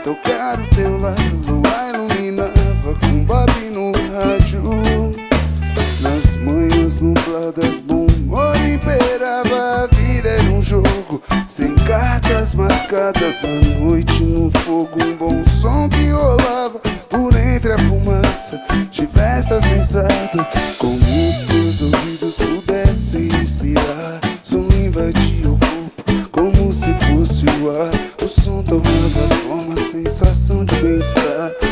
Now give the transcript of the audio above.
tocar o teu lado, lua iluminava com Bob no rádio. Nas manhãs nubladas, bom humor imperava. A vida era um jogo sem cartas marcadas. À noite no fogo, um bom som que rolava por entre a fumaça, diversas risadas. Como se os ouvidos pudessem respirar, som invadia o corpo como se fosse o ar. O som tomava forma, sensação de bem-estar.